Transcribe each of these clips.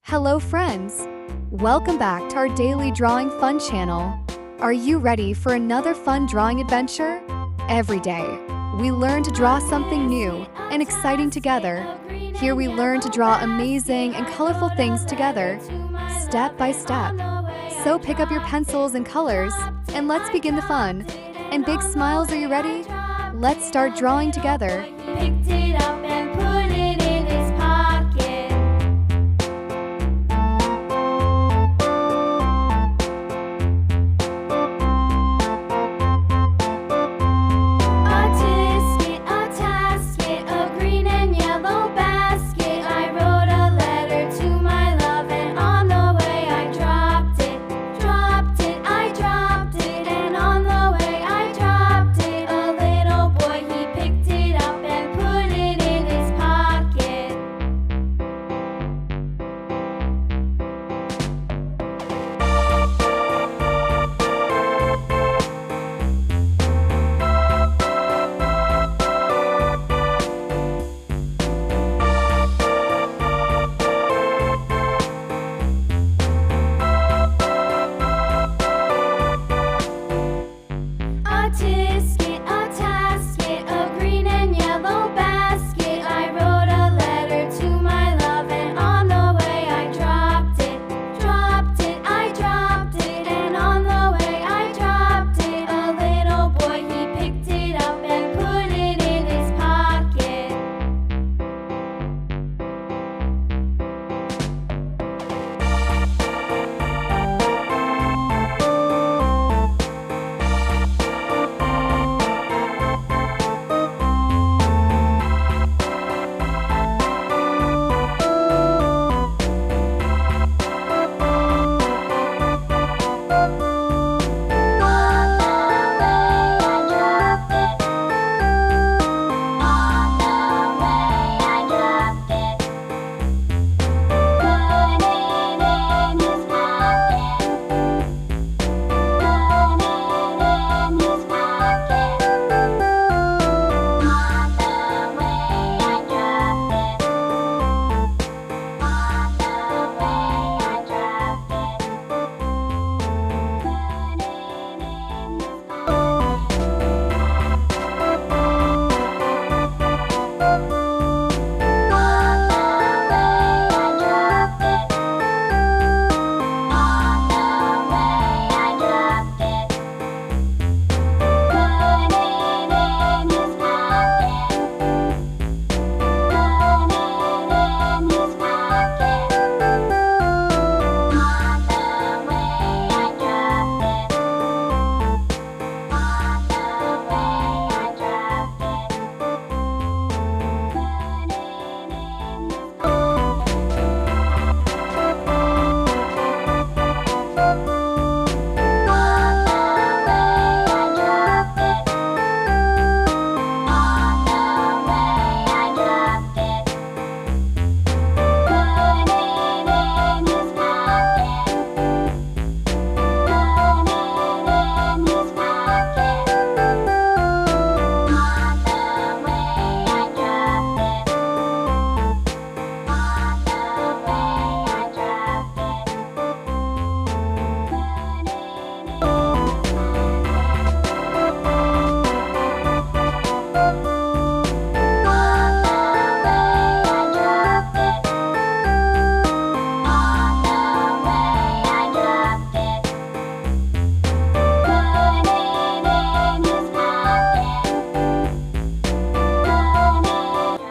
Hello friends! Welcome back to our daily drawing fun channel. Are you ready for another fun drawing adventure? Every day, we learn to draw something new and exciting together. Here we learn to draw amazing and colorful things together, step by step. So pick up your pencils and colors, and let's begin the fun. And big smiles, are you ready? Let's start drawing together. Picked it up and put it in his pocket. A tisket, a tasket, a green and yellow basket. I wrote a letter to my love, and on the way I dropped it. I dropped it, and on the way I dropped it. A little boy, he picked it up and put it in his pocket. A tisket, a tasket, a green and yellow basket. I wrote a letter to my love, and on the way I dropped it. I dropped it, and on the way I dropped it. A little boy, he picked it up and put it in his pocket.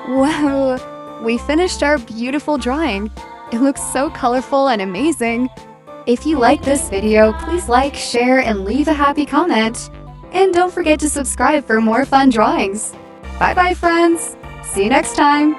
Wow! We finished our beautiful drawing. It looks so colorful and amazing. If you like this video, please like, share, and leave a happy comment. And don't forget to subscribe for more fun drawings. Bye bye friends! See you next time!